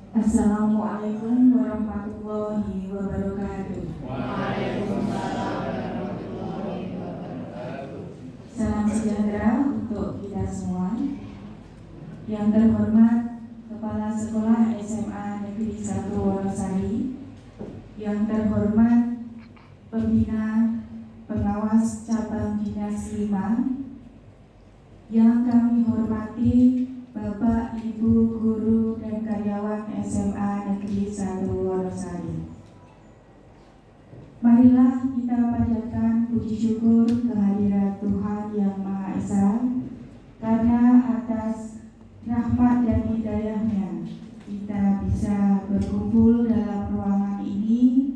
Assalamualaikum warahmatullahi wabarakatuh. Waalaikumsalam warahmatullahi wabarakatuh. Salam sejahtera untuk kita semua. Yang terhormat Kepala Sekolah SMA Negeri 1 Wonosari, yang terhormat Pembina Pengawas Cabang Dinas 5, yang kami hormati Bapak, Ibu, guru, dan karyawan SMA Negeri 1 Wonosari. Marilah kita panjatkan puji syukur kehadirat Tuhan Yang Maha Esa, karena atas rahmat dan hidayah-Nya kita bisa berkumpul dalam ruangan ini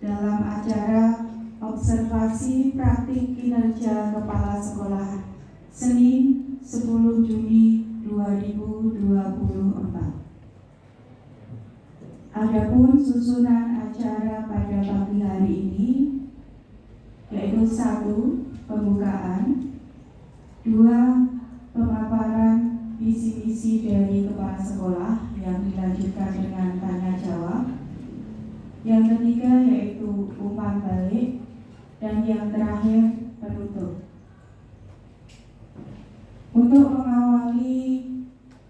dalam acara observasi praktik kinerja Kepala Sekolah Senin 10 Juni 2024. Adapun susunan acara pada pagi hari ini yaitu 1. Pembukaan, 2. Pemaparan visi misi dari kepala sekolah yang dilanjutkan dengan tanya jawab, yang ketiga yaitu umpan balik, dan yang terakhir penutup. Untuk mengawali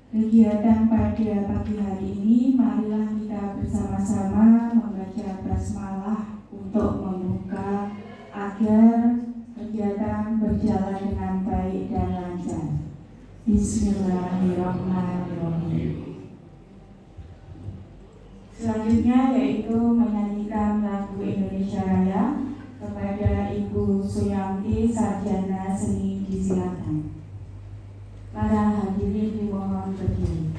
kegiatan pada pagi hari ini, marilah kita bersama-sama membaca basmalah untuk membuka agar kegiatan berjalan dengan baik dan lancar. Bismillahirrahmanirrahim. Selanjutnya yaitu menyanyikan lagu Indonesia Raya. Kepada Ibu Suyanti, Sarjana Seni, disilakan. Para hadirin dimohon berdiri.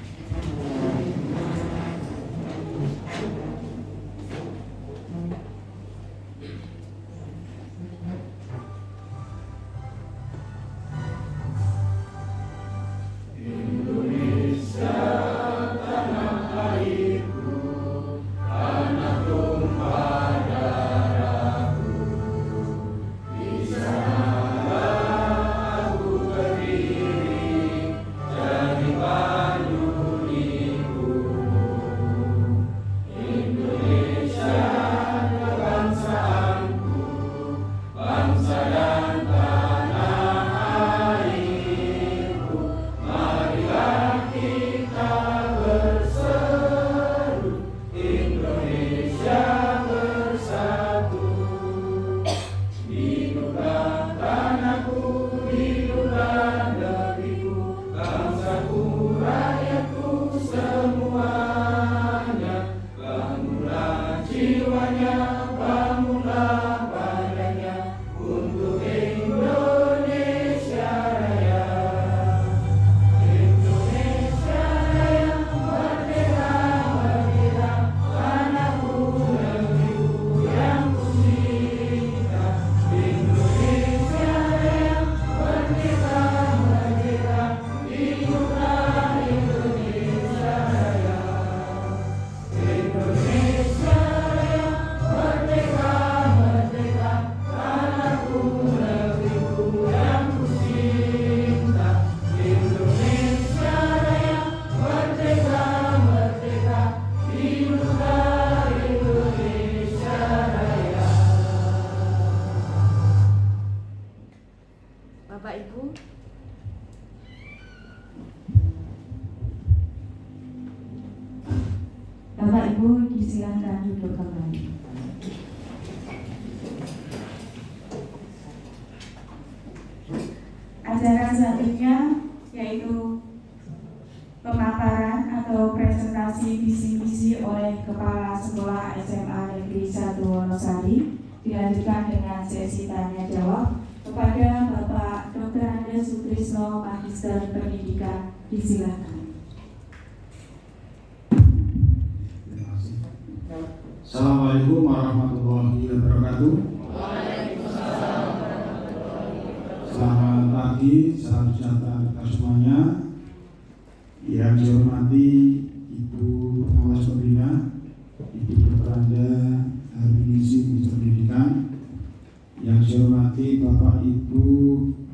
Bapak Ibu disilakan duduk kembali. Acara selanjutnya yaitu pemaparan atau presentasi visi misi oleh Kepala Sekolah SMA Negeri 1 Wonosari, dilanjutkan dengan sesi tanya jawab kepada Bapak Dr. Andes Sutrisno, Magister Pendidikan. Disilakan. Assalamualaikum warahmatullahi wabarakatuh. Waalaikumsalam warahmatullahi wabarakatuh. Selamat pagi, salam sejahtera kita semuanya. Yang saya hormati Ibu Pengawas Pembina, Ibu Dr. Anda Harminisi, Magister Pendidikan. Yang saya hormati Bapak Ibu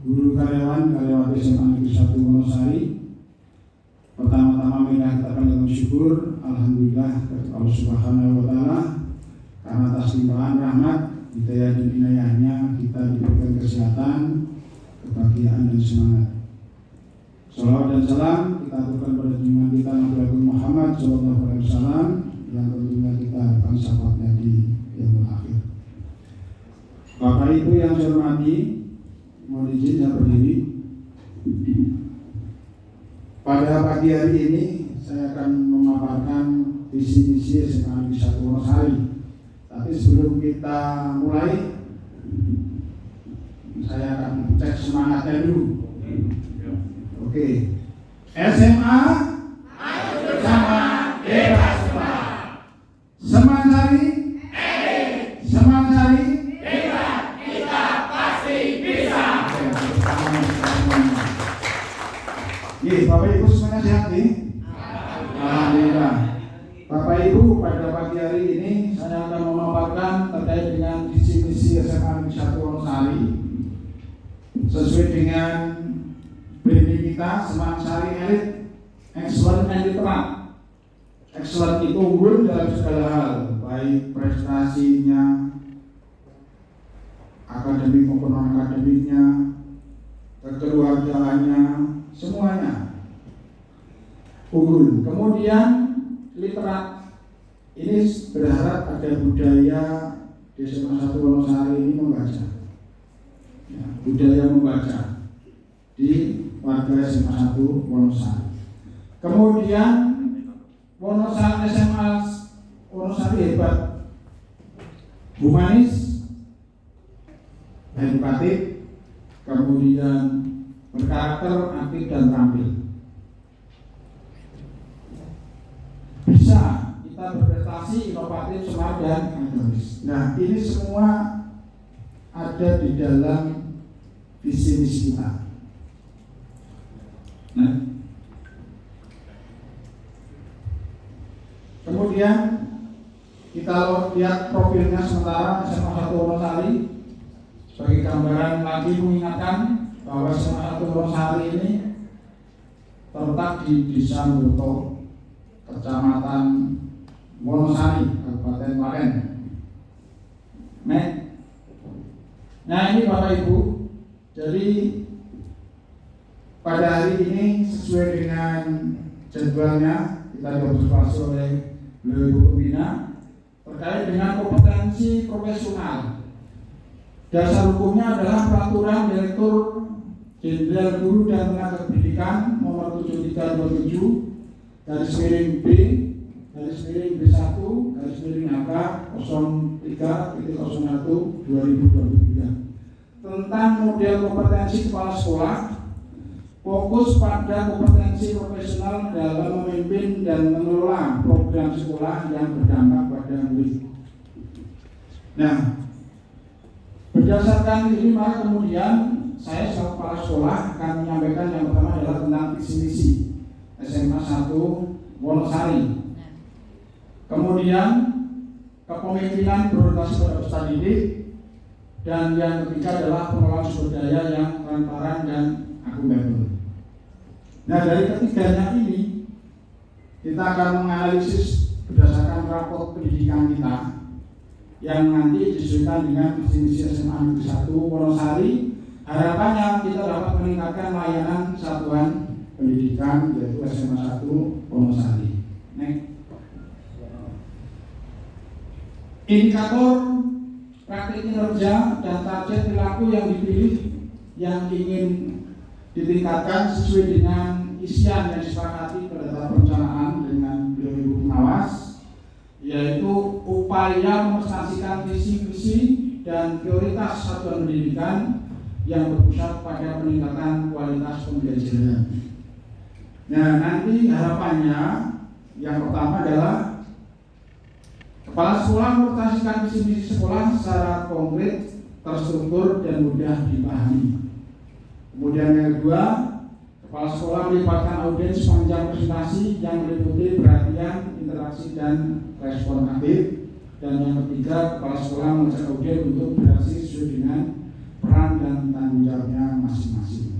guru karyawan SMA Negeri 1 Wonosari. Pertama-tama kita panjatkan dalam syukur alhamdulillah kepada Allah Subhanahu wa taala karena atas limpahan rahmat, hidayah dan inayahnya kita diberikan kesehatan, kebahagiaan dan semangat. Salawat dan salam kita aturkan pada junjungan kita Nabi Muhammad SAW yang tentunya kita harapkan sahabatnya di yaumul akhir. Bapak Ibu yang saya hormati, mohon izin saya berdiri. Pada pagi hari ini saya akan memaparkan visi misi SMA Negeri 1 Wonosari. Tapi sebelum kita mulai, saya akan cek semangatnya dulu. Oke. SMA sama bebas sekolah. Semansari, Semansari, Hebat, kita pasti bisa. Bapak Ibu semuanya sehat nih? Alhamdulillah. Bapak Ibu, pada pagi hari ini saya akan memaparkan terkait dengan visi misi SMA Negeri 1 Wonosari sesuai dengan branding kita Semansari Elit Excellent and Literat. Excellent itu unggul dalam segala hal, baik prestasinya, akademik maupun non akademiknya, kekeluargaannya, semuanya unggul. Kemudian literat, ini berharap ada budaya di SMA 1 Wonosari ini membaca, ya, budaya membaca di warga SMA 1 Wonosari. Kemudian Wonosari, SMA Wonosari hebat, humanis, edukatif, kemudian berkarakter, aktif dan terampil. Bisa kita berprestasi, inovatif, smart dan akademis. Nah, ini semua ada di dalam visi misi kita. Nah, kemudian kita lihat profilnya sementara SMA 1 Wonosari sebagai gambaran lagi mengingatkan bahwa SMA 1 Wonosari ini terletak di Desa Mboto, Kecamatan Wonosari, Kabupaten Klaten. Nah ini Bapak Ibu, jadi pada hari ini sesuai dengan jadwalnya kita diobservasi oleh beliau Ibu Pembina terkait dengan kompetensi profesional. Dasar hukumnya adalah Peraturan Direktur Jenderal Guru dan Tenaga Pendidikan Nomor 73/27 /B B1 /HK 03/01/2023 tentang model kompetensi kepala sekolah, fokus pada kompetensi profesional dalam memimpin dan mengelola program sekolah yang berdampak pada murid. Nah, berdasarkan ini maka kemudian saya sebagai kepala sekolah akan menyampaikan yang pertama adalah tentang visi misi SMA 1 Wonosari. Kemudian kepemimpinan berorientasi pada peserta didik, dan yang ketiga adalah pengelolaan sumber daya yang transparan dan akuntabel. Nah, dari ketiganya ini kita akan menganalisis berdasarkan rapor pendidikan kita yang nanti disesuaikan dengan visi misi SMA Negeri 1 Wonosari. Harapannya kita dapat meningkatkan layanan satuan pendidikan yaitu SMA 1 Wonosari. Indikator praktik kinerja dan target perilaku yang dipilih yang ingin ditingkatkan sesuai dengan isian yang disepakati pada tahap perencanaan dengan beliau Ibu Pengawas, yaitu upaya memersonalisasikan visi-visi dan prioritas satuan pendidikan yang berpusat pada peningkatan kualitas pembelajaran. Nah, nanti harapannya yang pertama adalah kepala sekolah merealisasikan visi-misi sekolah secara konkret, terstruktur dan mudah dipahami. Kemudian yang kedua, kepala sekolah melibatkan audiens sepanjang presentasi yang meliputi perhatian, interaksi dan respon aktif. Dan yang ketiga, kepala sekolah mengajak audiens untuk beraksi sesuai dengan peran dan tanggung jawabnya masing-masing.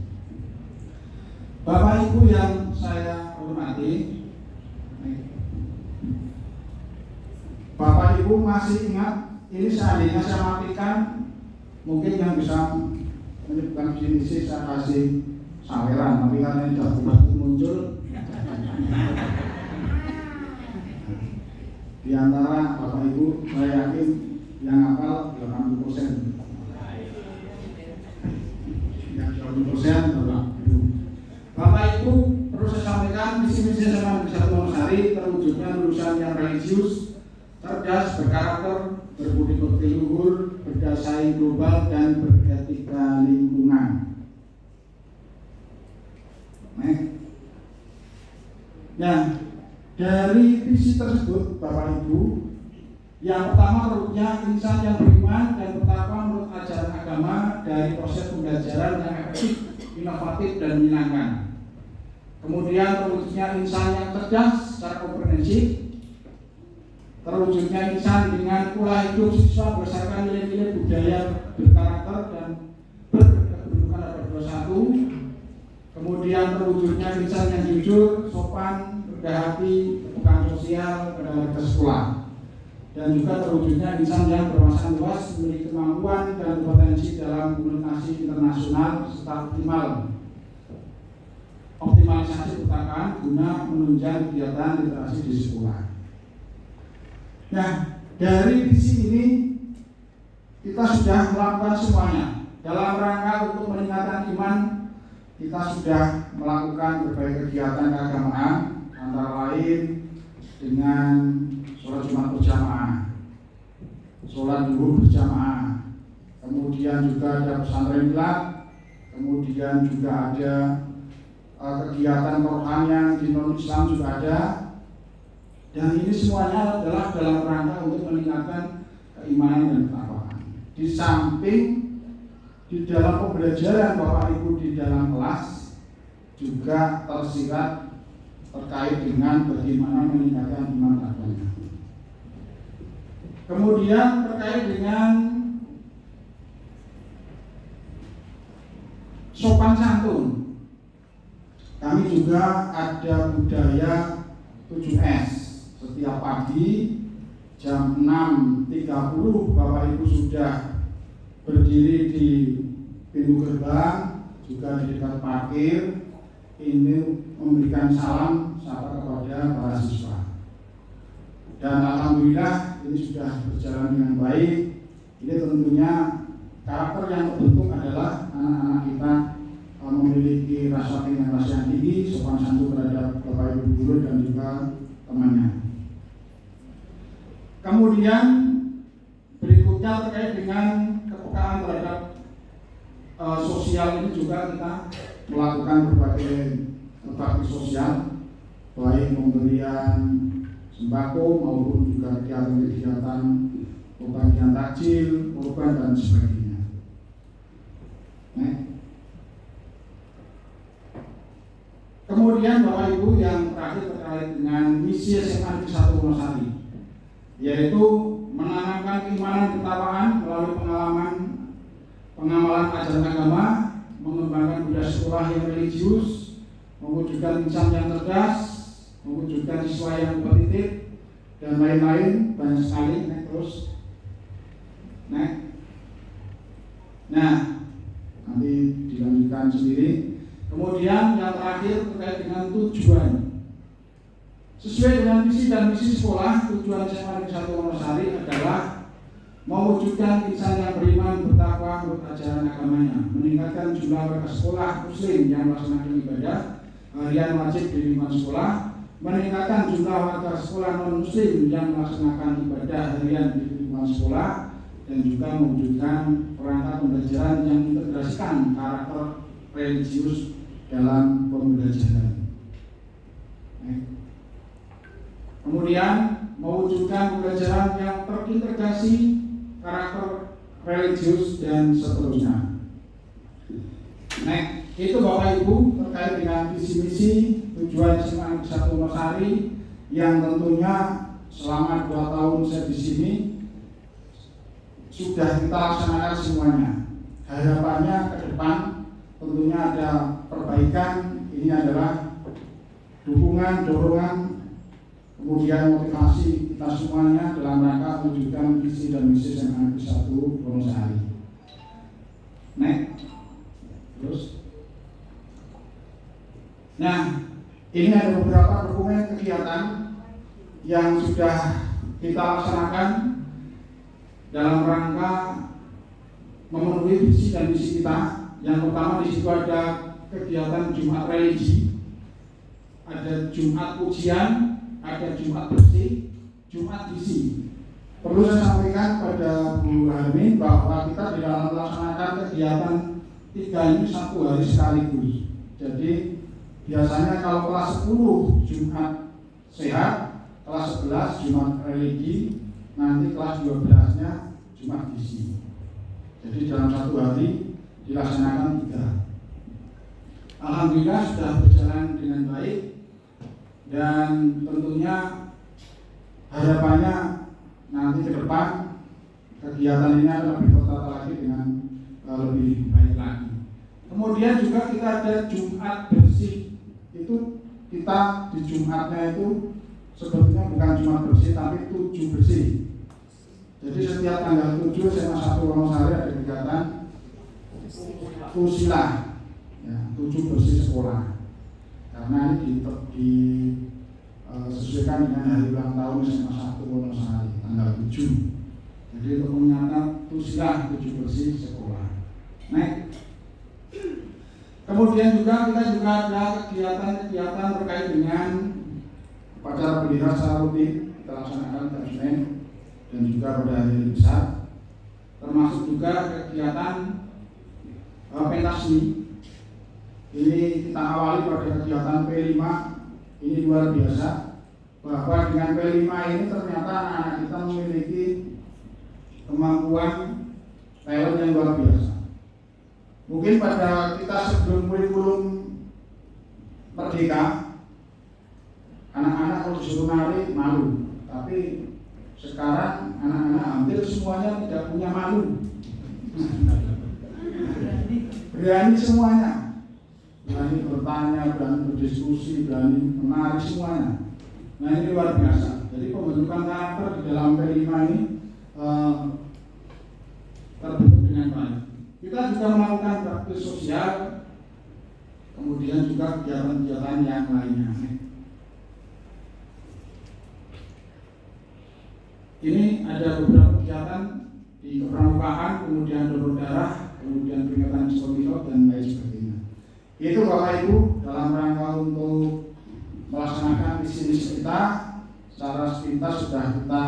Bapak Ibu yang saya hormati, Ibu masih ingat, ini seandainya saya matikan, mungkin yang bisa menyebabkan visi saya kasih saweran, tapi karena ini sudah muncul. Di antara Bapak Ibu, saya yakin yang hafal 80%. Yang 20% Bapak Ibu, perlu saya sampaikan visi-misi SMA Negeri 1 Wonosari terwujudnya lulusan yang religius, cerdas, berkarakter, berbudi pekerti luhur, berdaya saing global, dan beretika lingkungan. Nah, dari visi tersebut, Bapak Ibu, yang pertama terwujudnya insan yang beriman dan bertakwa menurut ajaran agama dari proses pembelajaran yang efektif, inovatif, dan menyenangkan. Kemudian terwujudnya insan yang cerdas secara komprehensif, terwujudnya insan dengan pola hidup siswa berdasarkan nilai-nilai budaya berkarakter dan berkedudukan abad 21. Kemudian terwujudnya insan yang jujur, sopan, rendah hati, bukan sosial pada warga sekolah. Dan juga terwujudnya insan yang berwawasan luas, memiliki kemampuan dan potensi dalam komunikasi internasional serta optimalisasi perpustakaan guna menunjang kegiatan literasi di sekolah. Nah, dari visi ini kita sudah melakukan semuanya. Dalam rangka untuk meningkatkan iman, kita sudah melakukan berbagai kegiatan keagamaan, antara lain dengan sholat Jumat berjamaah, sholat zuhur berjamaah, kemudian juga ada pesantren kilat, kemudian juga ada kegiatan rohanian di non-Islam juga ada. Dan ini semuanya adalah dalam rangka untuk meningkatkan keimanan dan ketakwaan. Di samping di dalam pembelajaran Bapak Ibu di dalam kelas juga tersirat terkait dengan bagaimana meningkatkan iman takwanya. Kemudian terkait dengan sopan santun, kami juga ada budaya 7S. Setiap pagi jam 6.30 Bapak Ibu sudah berdiri di pintu gerbang, juga di dekat parkir, ini memberikan salam sapa kepada para siswa. Dan alhamdulillah ini sudah berjalan dengan baik. Ini tentunya karakter yang terbentuk adalah anak-anak kita memiliki rasa tingkat rasa yang tinggi, sopan santun terhadap Bapak Ibu guru dan juga temannya. Kemudian berikutnya terkait dengan kepekaan terhadap sosial ini juga kita melakukan berbagai bakti sosial, baik pemberian sembako maupun juga kegiatan-kegiatan pembagian takjil, korban dan sebagainya. Kemudian Bapak Ibu yang terakhir terkait dengan misi SMA Negeri 1 Wonosari, yaitu menanamkan keimanan ketakwaan melalui pengamalan ajaran agama, mengembangkan budaya sekolah yang religius, mewujudkan insan yang cerdas, mewujudkan siswa yang kompetitif, dan lain-lain, banyak sekali. Nah, nanti dilanjutkan sendiri. Kemudian yang terakhir terkait dengan tujuan. Sesuai dengan visi dan misi sekolah, tujuan SMA Negeri 1 Wonosari adalah mewujudkan insan yang beriman, bertakwa menurut ajaran agamanya, meningkatkan jumlah warga sekolah muslim yang melaksanakan ibadah harian wajib di lingkungan sekolah, meningkatkan jumlah warga sekolah non muslim yang melaksanakan ibadah harian di lingkungan sekolah, dan juga mewujudkan perangkat pembelajaran yang mengintegrasikan karakter religius dalam pembelajaran. Kemudian mewujudkan pembelajaran yang terintegrasi karakter religius dan seterusnya. Itu Bapak Ibu terkait dengan visi misi tujuan SMA Negeri 1 Wonosari yang tentunya selama 2 tahun saya di sini sudah kita laksanakan semuanya. Harapannya ke depan tentunya ada perbaikan. Ini adalah dukungan, dorongan kemudian motivasi kita semuanya dalam rangka mewujudkan visi dan misi SMA Negeri 1 Wonosari. Terus. Nah, ini ada beberapa dokumen kegiatan yang sudah kita laksanakan dalam rangka memenuhi visi dan misi kita. Yang pertama di situ ada kegiatan Jumat religi, ada Jumat ujian, ada Jumat bersih, Jumat visi. Perlu saya sampaikan pada Bu Harmin bahwa kita di dalam melaksanakan kegiatan 3 ini 1 hari sekaligus. Jadi biasanya kalau kelas 10 Jumat sehat, kelas 11 Jumat religi, nanti kelas 12-nya Jumat visi. Jadi dalam 1 hari dilaksanakan 3. Alhamdulillah sudah berjalan dengan baik dan tentunya harapannya nanti ke depan kegiatan ini akan lebih tertata lagi dengan lebih baik lagi. Kemudian juga kita ada Jumat bersih. Itu kita di Jumatnya itu sebetulnya bukan Jumat bersih tapi 7 bersih. Jadi setiap tanggal 7 SMA 1 Wonosari ada kegiatan Tusila, ya, 7 bersih sekolah. Karena ini disesuaikan dengan hari ulang tahun SMA 1 Wonosari tanggal 7. Jadi untuk menyatakan Tusila 7 bersih sekolah. Kemudian juga kita ada kegiatan-kegiatan terkait dengan upacara bendera secara rutin kita laksanakan pada Senin dan juga pada hari besar, termasuk juga kegiatan pentas seni. Ini kita awali pada kegiatan P5. Ini luar biasa bahwa dengan P5 ini ternyata anak kita memiliki kemampuan talent yang luar biasa. Mungkin pada kita sebelum kurikulum merdeka, anak-anak kalau disuruh nari malu, tapi sekarang anak-anak hampir semuanya tidak punya malu. Berani semuanya, berani bertanya, berani berdiskusi, berani menari semuanya. Nah ini luar biasa. Jadi pembentukan karakter di dalam P5 ini terbentuk dengan baik. Kita juga melakukan bakti sosial, kemudian juga kegiatan-kegiatan yang lainnya. Ini ada beberapa kegiatan di kepramukaan, kemudian donor darah, kemudian peringatan psikologi dan lain sebagainya. Itu Bapak Ibu dalam rangka untuk melaksanakan misi-misi kita secara sepintas sudah kita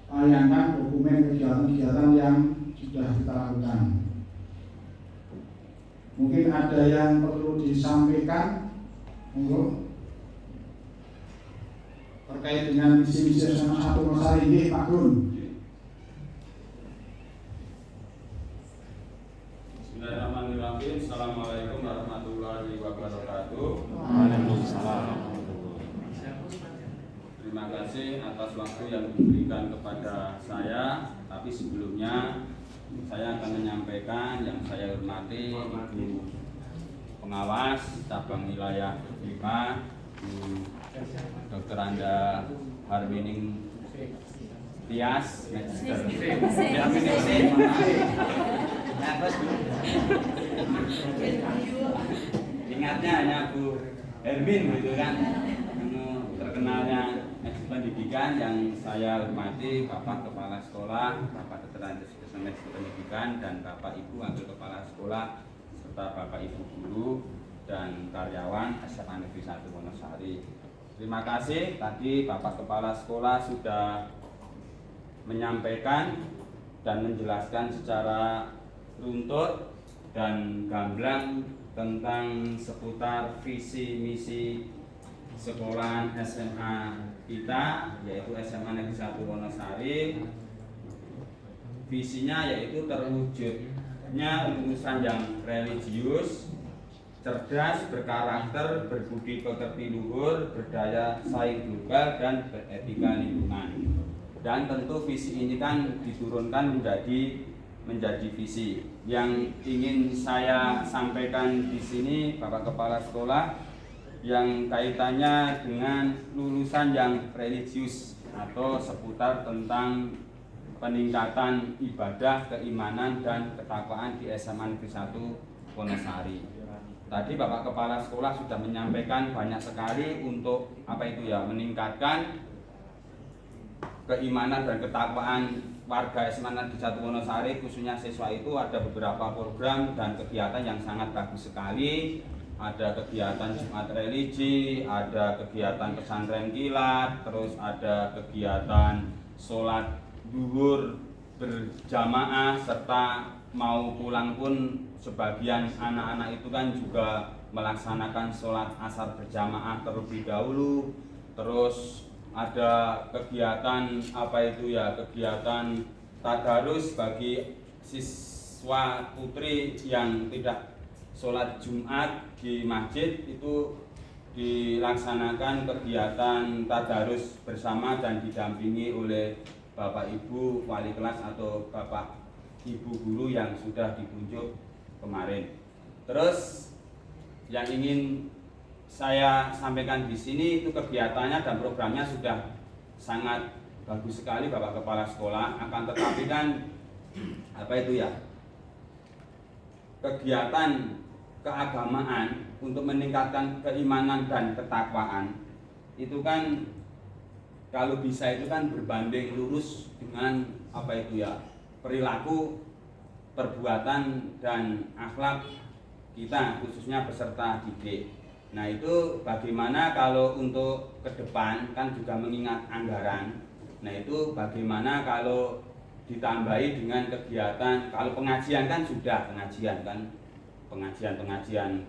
tayangkan dokumen kegiatan-kegiatan yang sudah kita lakukan. Mungkin ada yang perlu disampaikan terkait dengan misi-misi SMA 1 Wonosari ini, Pak Gun. Bismillahirrahmanirrahim. Assalamualaikum warahmatullahi wabarakatuh. Waalaikumsalam. Terima kasih atas waktu yang diberikan kepada saya. Tapi sebelumnya saya akan menyampaikan yang saya hormati Ibu Pengawas Cabang Wilayah 5, Dr. Anda Harwining Tias, Magister. Ingatnya hanya Bu Hermin gitu kan. Terkenalnya pendidikan yang saya hormati Bapak Kepala Sekolah, Bapak Dr. Anda Magister Pendidikan, dan Bapak Ibu Wakil Kepala Sekolah serta Bapak Ibu guru dan karyawan SMA Negeri 1 Wonosari. Terima kasih tadi Bapak Kepala Sekolah sudah menyampaikan dan menjelaskan secara runtut dan gamblang tentang seputar visi misi sekolah SMA kita, yaitu SMA Negeri 1 Wonosari. Visinya yaitu terwujudnya lulusan yang religius, cerdas, berkarakter, berbudi pekerti luhur, berdaya saing global, dan beretika lingkungan. Dan tentu visi ini kan diturunkan menjadi visi. Yang ingin saya sampaikan di sini, Bapak Kepala Sekolah, yang kaitannya dengan lulusan yang religius atau seputar tentang peningkatan ibadah, keimanan, dan ketakwaan di SMA Negeri 1 Wonosari. Tadi Bapak Kepala Sekolah sudah menyampaikan banyak sekali untuk meningkatkan keimanan dan ketakwaan warga SMA Negeri 1 Wonosari, khususnya siswa. Itu ada beberapa program dan kegiatan yang sangat bagus sekali. Ada kegiatan Jumat religi, ada kegiatan pesantren kilat, terus ada kegiatan sholat zuhur berjamaah, serta mau pulang pun sebagian anak-anak itu kan juga melaksanakan sholat asar berjamaah terlebih dahulu. Terus ada kegiatan kegiatan tadarus bagi siswa putri yang tidak sholat Jumat di masjid, itu dilaksanakan kegiatan tadarus bersama dan didampingi oleh Bapak Ibu wali kelas atau Bapak Ibu guru yang sudah ditunjuk kemarin. Terus yang ingin saya sampaikan di sini itu kegiatannya dan programnya sudah sangat bagus sekali Bapak Kepala Sekolah. Akan tetapi kan kegiatan keagamaan untuk meningkatkan keimanan dan ketakwaan itu kan kalau bisa itu kan berbanding lurus dengan perilaku, perbuatan, dan akhlak kita, khususnya peserta didik. Nah, itu bagaimana kalau untuk ke depan kan juga mengingat anggaran. Nah, itu bagaimana kalau ditambahi dengan kegiatan, kalau pengajian kan sudah pengajian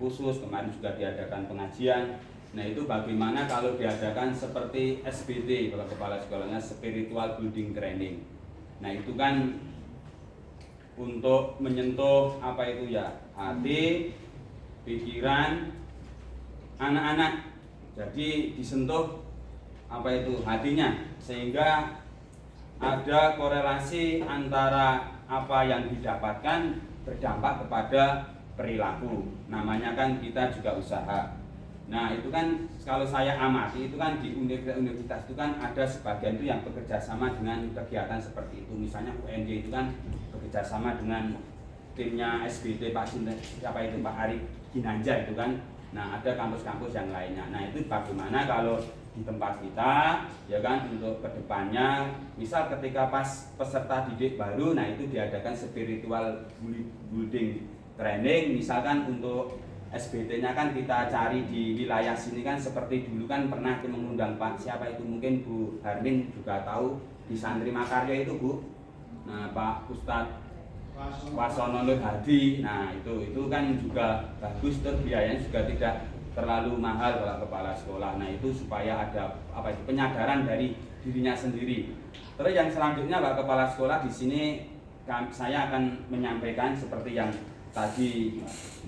khusus, kemarin juga diadakan pengajian. Nah, itu bagaimana kalau diadakan seperti SBT, kalau Kepala Sekolahnya Spiritual Building Training. Nah, itu kan untuk menyentuh hati, pikiran anak-anak. Jadi disentuh hatinya, sehingga ada korelasi antara apa yang didapatkan berdampak kepada perilaku. Namanya kan kita juga usaha. Nah, itu kan kalau saya amati itu kan di universitas itu kan ada sebagian itu yang bekerja sama dengan kegiatan seperti itu. Misalnya UNJ itu kan bekerja sama dengan timnya SBT Pak Ari Ginanjar itu kan. Nah, ada kampus-kampus yang lainnya. Nah, itu bagaimana kalau di tempat kita ya kan untuk kedepannya, misal ketika pas peserta didik baru, nah itu diadakan spiritual building training, misalkan untuk SBT-nya kan kita cari di wilayah sini kan, seperti dulu kan pernah mengundang Pak mungkin Bu Harmin juga tahu, di Santri Makarya itu Bu. Nah, Pak Ustadz Wasono Nur Hadi. Nah, itu kan juga bagus, terus biayanya juga tidak terlalu mahal Pak Kepala Sekolah. Nah, itu supaya ada penyadaran dari dirinya sendiri. Terus yang selanjutnya Pak Kepala Sekolah, di sini saya akan menyampaikan seperti yang tadi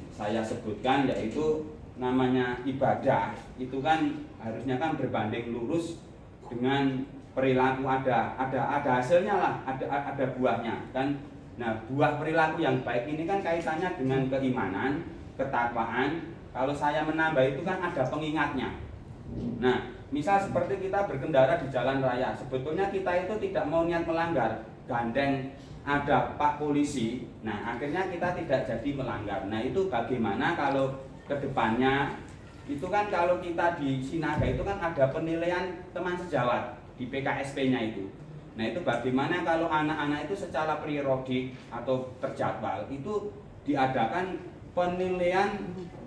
saya sebutkan, yaitu namanya ibadah itu kan harusnya kan berbanding lurus dengan perilaku, ada hasilnya lah, ada buahnya kan. Nah, buah perilaku yang baik ini kan kaitannya dengan keimanan, ketakwaan. Kalau saya menambah itu kan ada pengingatnya. Nah, misal seperti kita berkendara di jalan raya, sebetulnya kita itu tidak mau niat melanggar, gandeng ada Pak Polisi, nah akhirnya kita tidak jadi melanggar. Nah, itu bagaimana kalau kedepannya itu kan kalau kita di Sinaga itu kan ada penilaian teman sejawat di PKSP-nya itu. Nah, itu bagaimana kalau anak-anak itu secara periodik atau terjadwal itu diadakan penilaian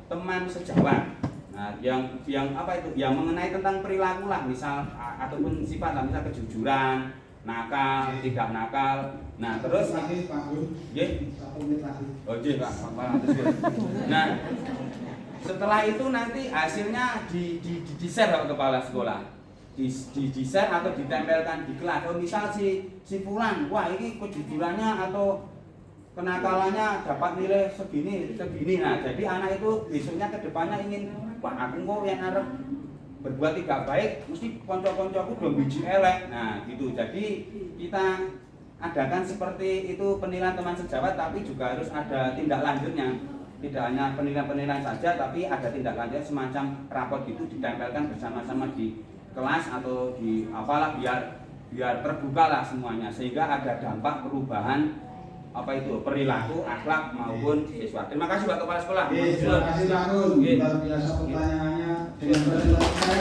teman sejawat. Nah, yang mengenai tentang perilaku lah, misal ataupun sifat lah, misal kejujuran, nakal, tidak nakal. Nah, terus Nah, setelah itu nanti hasilnya di-share ke kepala sekolah. Di-share atau ditempelkan di kelas. Oh, misal si fulan, wah ini kejujurannya atau kenakalannya dapat nilai segini. Nah, jadi anak itu besoknya ke depannya ingin, wah aku kok yang harap berbuat tidak baik, mesti konco-koncoku dong biji elek. Nah, gitu. Jadi kita adakan seperti itu penilaian teman sejawat, tapi juga harus ada tindak lanjutnya. tidak hanya penilaian-penilaian saja, tapi ada tindak lanjut semacam rapor gitu ditempelkan bersama-sama di kelas atau di apalah, biar terbuka lah semuanya, sehingga ada dampak perubahan perilaku, akhlak maupun siswa. Terima kasih Pak Kepala Sekolah. Terima kasih Pak Gun. Luar biasa pertanyaannya dengan berselesai.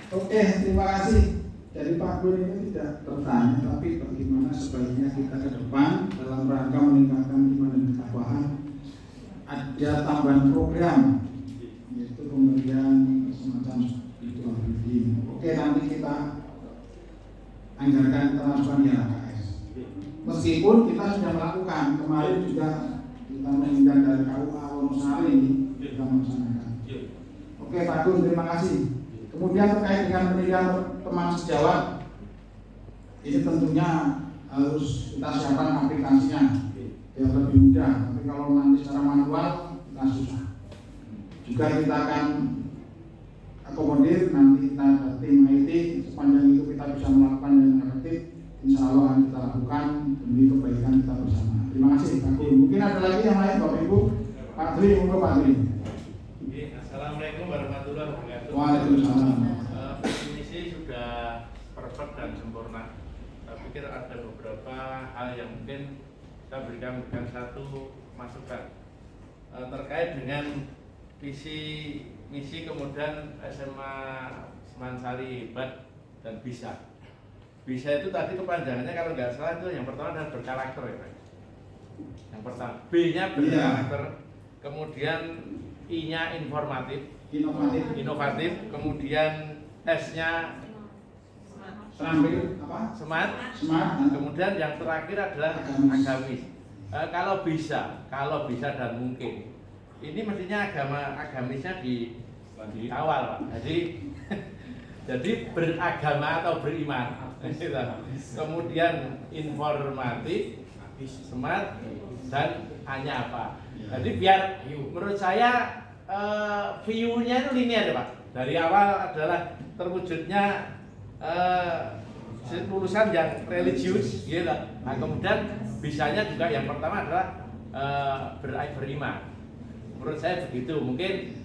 Oke, terima kasih. Jadi Pak Gun ini tidak bertanya, tapi bagaimana sebaiknya kita ke depan dalam rangka meningkatkan iman dan ketakwaan. Ada tambahan program, yaitu pemberian semacam spiritual building. Oke, nanti kita anggarkan transfer di LKS. Meskipun kita sudah melakukan, kemarin juga kita mengingat dari KUA Wonosari kita melaksanakan. Oke Pak Gun, terima kasih. Kemudian terkait dengan pendidikan teman sejawat, ini tentunya harus kita siapkan aplikasinya biar lebih mudah. Tapi kalau nanti secara manual kita susah. Juga kita akan akomodir, nanti kita ada tim IT, sepanjang itu kita bisa melakukan dengan efektif, insya Allah akan kita lakukan demi kebaikan kita bersama. Terima kasih Pak Gun. Mungkin ada lagi yang lain Bapak Ibu. Pak Dwi, monggo Pak Dwi. Assalamualaikum warahmatullahi wabarakatuh. Waalaikumsalam. Visi misi sudah perfect dan sempurna. Saya pikir ada beberapa hal yang mungkin saya berikan satu masukan terkait dengan visi misi, kemudian SMA Semansari hebat dan bisa. Bisa itu tadi kepanjangannya kalau nggak salah itu yang pertama adalah berkarakter ya Pak. Yang pertama B-nya berkarakter, kemudian I-nya informatif, inovatif, kemudian S-nya smart, kemudian yang terakhir adalah agamis. Kalau bisa dan mungkin. Ini mestinya agamisnya di awal Pak. Jadi beragama atau beriman. Kemudian informatif, smart, dan hanya apa. Jadi biar menurut saya view-nya itu linear ya Pak. Dari awal adalah terwujudnya lulusan yang religius gitu. Nah, kemudian bisanya juga yang pertama adalah beriman. Menurut saya begitu. Mungkin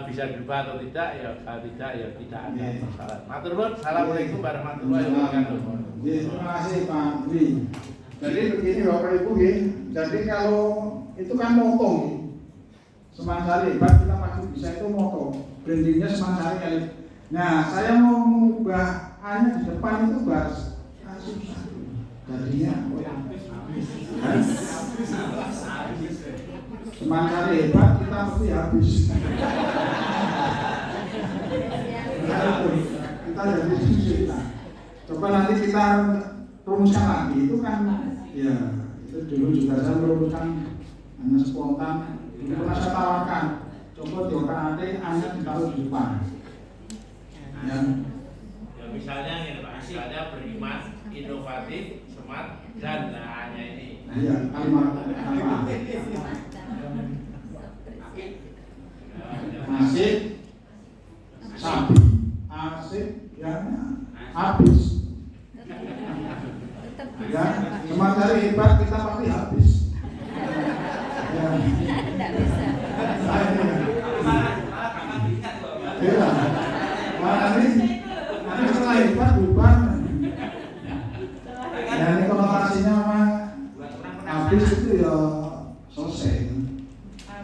bisa dirubah atau tidak, ya kalau tidak ya tidak ada masalah. Matur nuwun. Assalamualaikum warahmatullahi wabarakatuh. Terima kasih Pak Dwi. Jadi begini Bapak Ibu, jadi kalau itu kan moto, Semansari hebat kita pasti bisa, itu moto. Brandingnya Semansari. Nah, saya mau mengubah A-nya di depan itu bahas susah. Jadinya Semansari hebat kita pasti habis. Kita jadi susah. Coba nanti kita rumuskan lagi, itu kan ya itu dulu juga saya merumuskan hanya spontan. Itu pernah saya tawarkan, coba nanti hanya ditaruh di depan. Ya Misalnya ini Pak, misalnya beriman, inovatif, smart, dan hanya ini. Iya, kalimat asik, sapi, asik, ya habis. Ya, Semansari hebat kita pasti habis. Ya. Tidak bisa. Iya. Nanti setelah hebat bubar. Ya ini konotasinya memang habis itu ya selesai.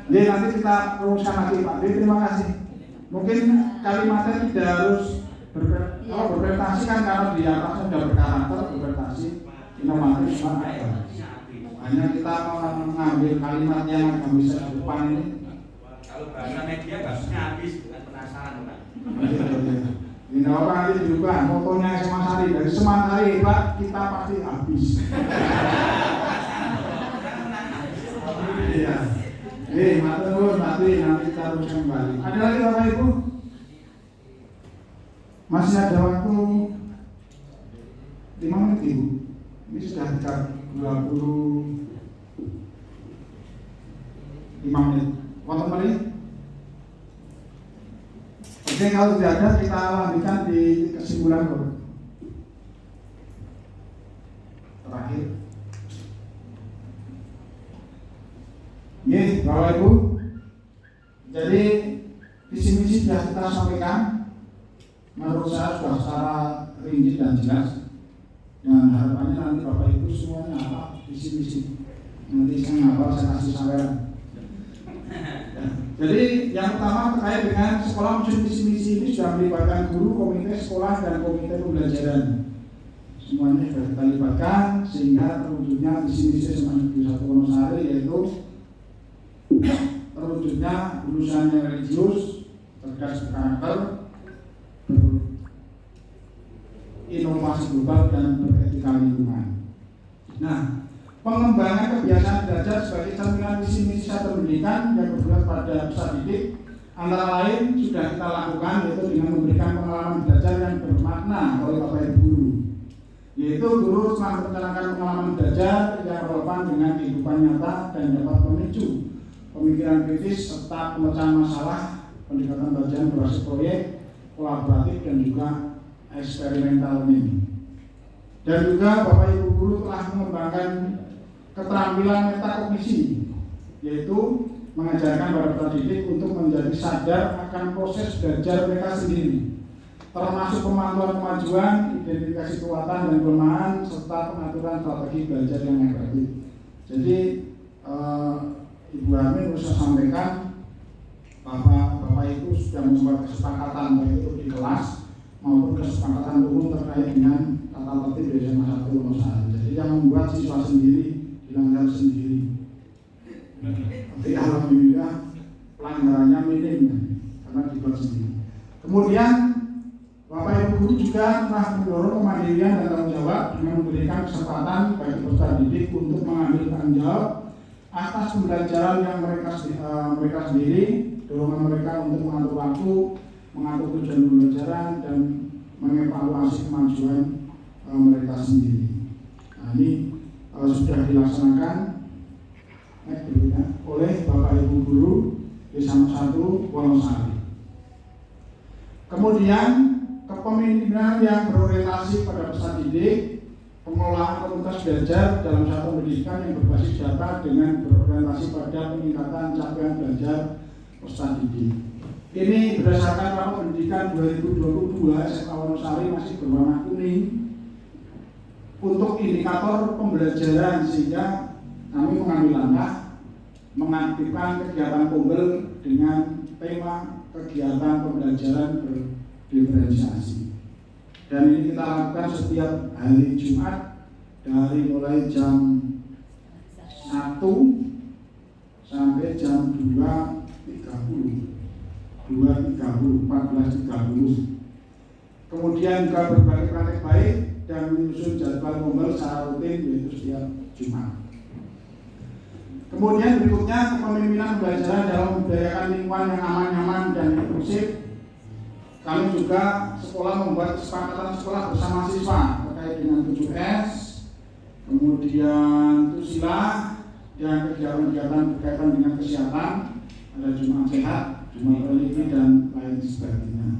Jadi nanti kita rumuskan lagi Pak Dwi, terima kasih. Mungkin kalimatnya tidak harus berprestasi kan, karena di atasnya sudah berkarakter, berprestasi, inovatif, smart. Hanya kita mengambil kalimat yang agak bisa di depan ini. Kalau bahasa media kasusnya habis, bukan penasaran Pak. Ini apa nanti diubah motonya Semansari, dari Semansari hebat kita pasti habis. Iya. Matur nuwun nanti kita terus kembali. Ada lagi Bapak Ibu? Masih ada waktu 5 menit Ibu. Ini sudah dekat 25 menit. Wonten kali? Oke, kalau tidak ada kita lanjutkan di kesimpulan dulu. Terakhir. Oke, Bapak Ibu. Jadi visi misi sudah kita sampaikan. Menurut saya sudah secara rinci dan jelas. Dan harapannya nanti Bapak Ibu semuanya apa visi misi. Nanti saya ngapal, saya kasih saweran. Jadi yang pertama terkait dengan sekolah visi misi ini sudah melibatkan guru, komite sekolah dan komite pembelajaran. Semuanya sudah kita libatkan sehingga terwujudnya visi misi SMA Negeri 1 Wonosari, yaitu terwujudnya lulusan yang religius, cerdas berkarakter, berinovasi global dan beretika lingkungan. Nah, pengembangan kebiasaan belajar sebagai cerminan visi misi pendidikan yang berbuat pada peserta didik antara lain sudah kita lakukan, yaitu dengan memberikan pengalaman belajar yang bermakna oleh Bapak Ibu guru, yaitu guru telah merencanakan pengalaman belajar yang relevan dengan kehidupan nyata dan dapat memicu pemikiran kritis serta pemecahan masalah, pendekatan belajar berbasis proyek, kolaboratif dan juga eksperimental ini. Dan juga Bapak Ibu guru telah mengembangkan keterampilan metakognisi, yaitu mengajarkan para peserta didik untuk menjadi sadar akan proses belajar mereka sendiri, termasuk pemantauan kemajuan, identifikasi kekuatan dan kelemahan, serta pengaturan strategi belajar yang efektif. Jadi Ibu Amin bisa sampaikan Bapak Ibu sudah membuat kesepakatan baik itu di kelas maupun kesepakatan umum terkait dengan tata tertib di SMA 1 Wonosari. Jadi yang membuat siswa sendiri, dilanggar sendiri. Tapi alhamdulillah pelanggarannya minim karena dibuat sendiri. Kemudian Bapak Ibu guru juga telah mendorong kemandirian dan tanggung jawab dengan memberikan kesempatan bagi peserta didik untuk mengambil tanggung jawab atas pembelajaran yang mereka sendiri, dorongan mereka untuk mengatur waktu, mengatur tujuan pembelajaran dan mengevaluasi kemajuan mereka sendiri. Nah, ini sudah dilaksanakan oleh Bapak Ibu guru di SMA 1 Wonosari. Kemudian kepemimpinan yang berorientasi pada peserta didik, pengelolaan komunitas belajar dalam satu pendidikan yang berbasis data dengan berorientasi pada peningkatan capaian belajar peserta didik. Ini berdasarkan rapat pendidikan 2022 SMA Wonosari masih berwarna kuning untuk indikator pembelajaran, sehingga kami mengambil langkah mengaktifkan kegiatan Pombel dengan tema kegiatan pembelajaran berdiferensiasi. Dan ini kita lakukan setiap hari Jumat dari mulai jam 1 sampai jam 2.30. 14.30. Kemudian juga berbagai praktek baik dan menyusun jadwal Pombel secara rutin, yaitu setiap Jumat. Kemudian berikutnya kepemimpinan pembelajaran dalam membudayakan lingkungan yang aman, nyaman dan inklusif. Kami juga sekolah membuat kesepakatan sekolah bersama siswa terkait dengan 7S, kemudian Tusila, dan kegiatan-kegiatan berkaitan dengan kesehatan, ada Jumat Sehat, Jumat Religi dan lain sebagainya.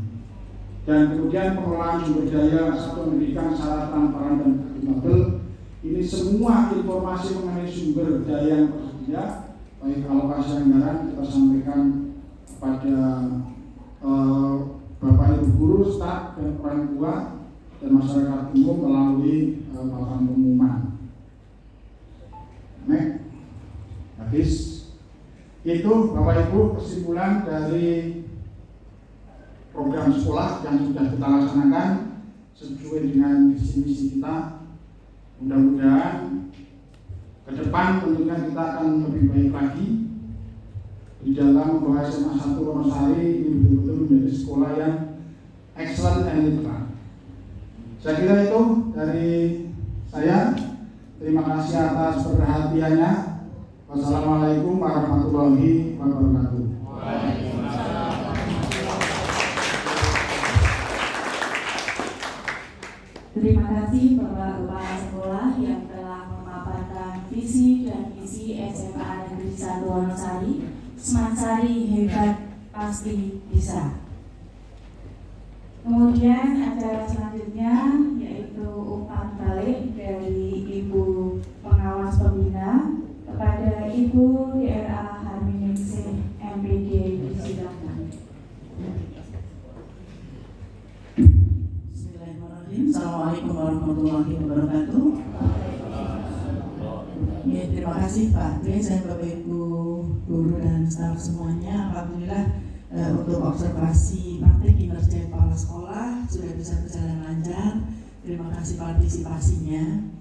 Dan kemudian pengelolaan sumber daya satuan pendidikan secara transparan dan akuntabel. Ini semua informasi mengenai sumber daya yang tersedia, baik alokasi anggaran, kita sampaikan kepada Bapak Ibu guru, staf dan orang tua dan masyarakat umum melalui papan pengumuman. Habis itu Bapak Ibu kesimpulan dari program sekolah yang sudah kita laksanakan sesuai dengan visi misi kita. Mudah-mudahan ke depan tentunya kita akan lebih baik lagi di dalam membawa SMA 1 Wonosari ini betul-betul menjadi sekolah yang excellent and literal. Saya kira itu dari saya. Terima kasih atas perhatiannya. Wassalamualaikum warahmatullahi wabarakatuh. Terima kasih Bapak Kepala Sekolah yang telah memaparkan visi dan misi SMA Negeri 1 Wonosari. Semansari hebat, pasti bisa. Kemudian acara selanjutnya yaitu umpan balik dari Ibu Pengawas Pembina kepada Ibu DRA Bismillahirrahmanirrahim. Assalamualaikum warahmatullahi wabarakatuh. Ya, terima kasih Pak Kris dan Bapak Ibu guru dan staf semuanya. Alhamdulillah untuk observasi praktik kinerja kepala sekolah sudah bisa berjalan lancar. Terima kasih partisipasinya.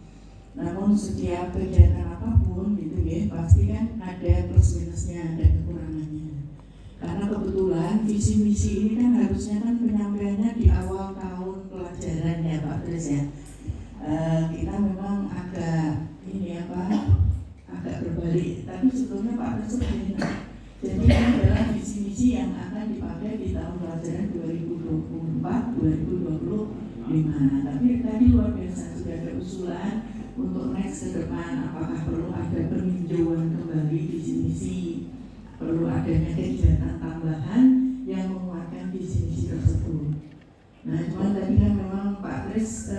Namun setiap kegiatan apapun gitu ya, pasti kan ada plus minusnya, ada kekurangannya. Karena kebetulan visi misi ini kan harusnya kan penyampaiannya di awal tahun pelajaran ya Pak Kris ya. Kita memang agak agak berbalik, tapi sebetulnya Pak Kris begini. Jadi ini adalah visi misi yang akan dipakai di tahun pelajaran 2024-2025. Tapi tadi luar biasa sudah ada usulan untuk next ke depan, apakah perlu ada peninjauan kembali visi misi, perlu adanya kegiatan tambahan yang menguatkan visi misi tersebut. Nah, cuman tadi kan memang Pak Kris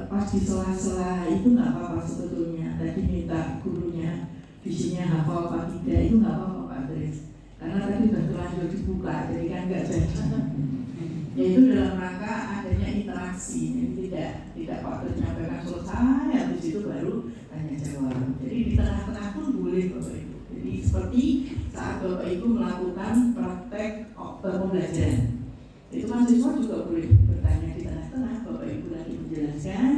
pas di sela-sela itu nggak apa-apa sebetulnya. Tadi minta gurunya visinya hafal apa tidak, itu nggak apa-apa Pak Kris. Karena tadi sudah terlanjur dibuka, jadi kan nggak jadi. Yaitu dalam rangka adanya interaksi, jadi tidak Pak Kris menyampaikan selesai, habis itu baru tanya jawab. Jadi di tengah-tengah pun boleh Bapak Ibu. Jadi seperti saat Bapak Ibu melakukan praktek pembelajaran, itu mahasiswa juga boleh bertanya di tengah-tengah. Bapak Ibu lagi menjelaskan,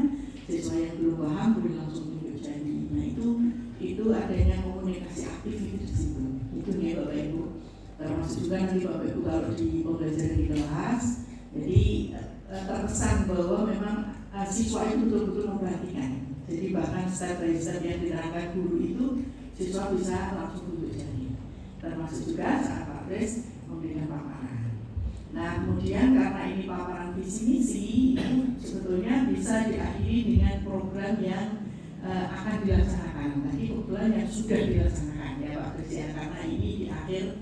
siswa yang belum paham boleh langsung tunjuk jari. Nah itu adanya komunikasi aktif itu di situ. Itu nih Bapak Ibu. Termasuk juga nanti Bapak Ibu kalau di pembelajaran di kelas, jadi terkesan bahwa memang siswa itu betul-betul memperhatikan. Jadi bahkan step by step yang diterangkan guru itu siswa bisa langsung tunjuk jari. Termasuk juga saat Pak Kris memberikan paparan. Nah kemudian karena ini paparan visi misi itu sebetulnya bisa diakhiri dengan program yang akan dilaksanakan. Tadi kebetulan yang sudah dilaksanakan ya Pak Kris ya, karena ini di akhir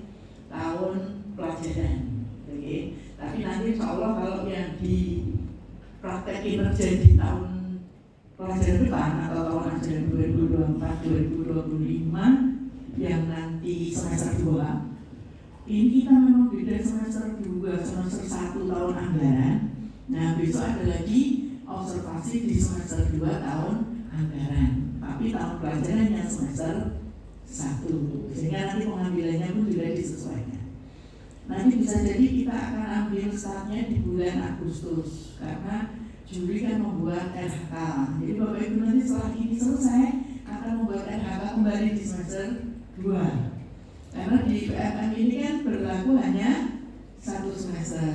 tahun pelajaran. Oke. Tapi nanti insya Allah kalau yang di praktek kinerja di tahun pelajaran depan atau tahun ajaran 2024-2025 yang nanti semester 2, ini kita memang beda semester 2, semester 1 tahun anggaran. Nah besok ada lagi observasi di semester 2 tahun anggaran, tapi tahun pelajarannya semester 1, sehingga nanti pengambilannya pun juga disesuaikan. Nanti bisa jadi kita akan ambil startnya di bulan Agustus, karena Juli kan membuat RHK. Jadi Bapak Ibu nanti setelah ini selesai akan membuat RHK kembali di semester 2. Karena di PMM ini kan berlaku hanya 1 semester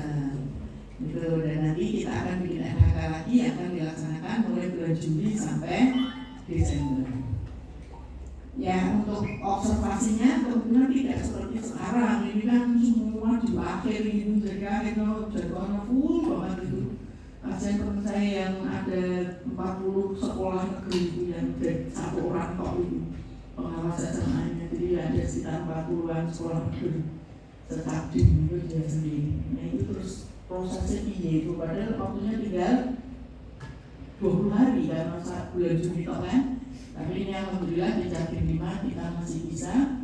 gitu, dan nanti kita akan bikin RHK lagi yang akan dilaksanakan mulai bulan Juli sampai Desember. Ya untuk observasinya kebetulan tidak seperti sekarang, ini kan semua di akhir ini jadi akhirnya jadwalnya full banget itu. Kasian teman saya yang ada 40 sekolah negeri itu yang satu orang kok itu pengawas SMA-nya, jadi ada sekitar 40-an sekolah negeri sekabin itu dia sendiri. Nah itu terus prosesnya itu padahal waktunya tinggal 20 hari kan, masa bulan Juni toh kan. Tapi ini alhamdulillah di Jatim 5 kita masih bisa,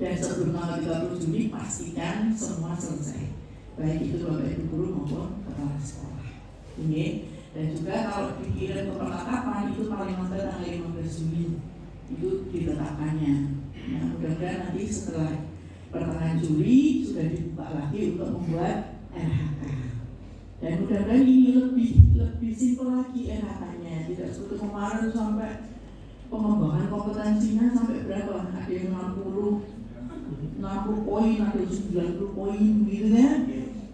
dan sebelum tanggal 30 Juni pastikan semua selesai, baik itu Bapak Ibu guru maupun kepala sekolah. Ini dan juga kalau dikirim ke perlengkapan itu paling lambat tanggal 15 Juli itu ditetapkannya. Nah mudah-mudahan nanti setelah pertengahan Juli sudah dibuka lagi untuk membuat RHK. Dan mudah-mudahan ini lebih simpel lagi RHK-nya, tidak seperti kemarin sampai pengembangan kompetensinya sampai berapa? Ada yang 60 poin, ada 90 poin gitu kan.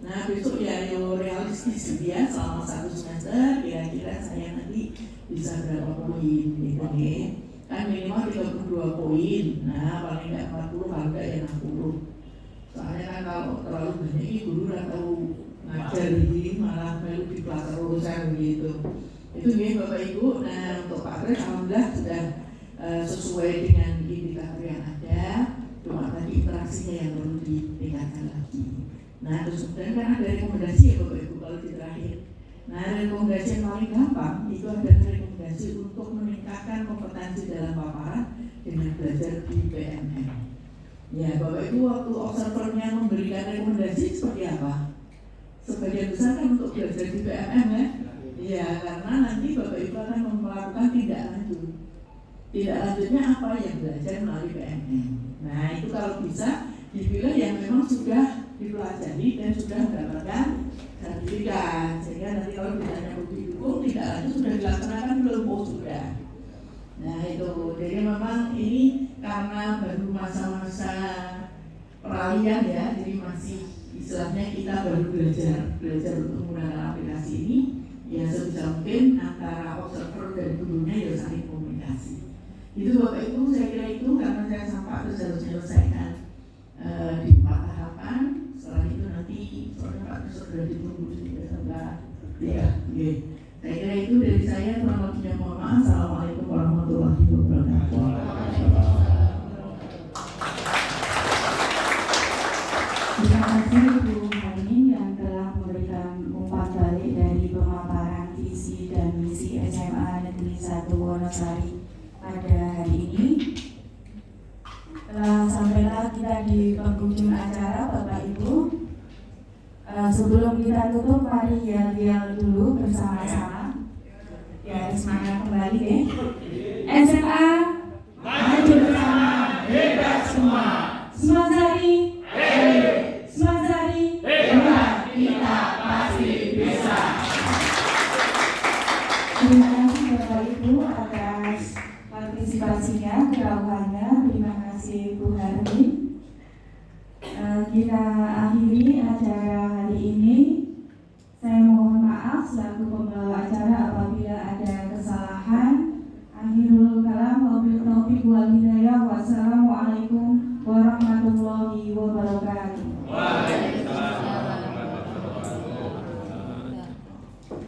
Nah besok ya realistis ya, selama 1 semester kira-kira saya nanti bisa berapa poin gitu ya. Kan minimal 32 poin, nah paling nggak 40, paling nggak ya 60. Soalnya kan kalau terlalu banyak ini guru atau ngajar ini malah melu di belakang urusan gitu. Itu ya Bapak Ibu. Nah untuk Pak Kris alhamdulillah sudah sesuai dengan indikator yang ada, cuma tadi interaksinya yang perlu ditingkatkan lagi. Nah terus kemudian kan ada rekomendasi ya Bapak Ibu kalau di terakhir. Nah rekomendasi yang paling gampang itu ada rekomendasi untuk meningkatkan kompetensi dalam paparan dengan belajar di PMM. Ya Bapak Ibu waktu observernya memberikan rekomendasi seperti apa? Sebagian besar kan untuk belajar di PMM ya. Ya, karena nanti Bapak Ibu akan melakukan tindak lanjut. Tindak lanjutnya apa? Yang belajar melalui PNM. Nah, itu kalau bisa dipilih yang memang sudah dipelajari dan sudah mendapatkan sertifikat. Sehingga nanti kalau ditanya bukti dukung, tindak lanjut sudah dilaksanakan belum? Oh, sudah. Nah, itu. Jadi memang ini karena baru masa-masa peralihan ya, jadi masih istilahnya kita baru belajar untuk menggunakan aplikasi ini. Ya sebisa mungkin antara observer dan gurunya ya saling komunikasi. Itu Bapak Ibu, saya kira itu karena saya sampai harus menyelesaikan di 4 tahapan. Setelah itu nanti soalnya Pak Besok sudah ditunggu sudah sampai 3. Oke. Saya kira itu dari saya, kurang lebihnya mohon maaf. Assalamualaikum warahmatullahi wabarakatuh. Terima kasih Bu Hani yang telah memberikan umpan balik dari pemaparan visi dan misi SMA Negeri 1 Wonosari pada hari ini. Sampailah kita di penghujung acara Bapak Ibu. Sebelum kita tutup, mari yel-yel dulu bersama-sama. Ya, semangat kembali ya. SMA maju bersama, hebat semua. Semasari, Semasari, hebat, kita pasti bisa. Terima kasih Bapak Ibu atas partisipasinya, kerauhannya. Terima kasih Bu Harmi. Kita akhiri acara hari ini. Saya mohon maaf selaku pembawa acara apabila ada kesalahan. Akhirul kalam, wabillahi taufiq wal hidayah.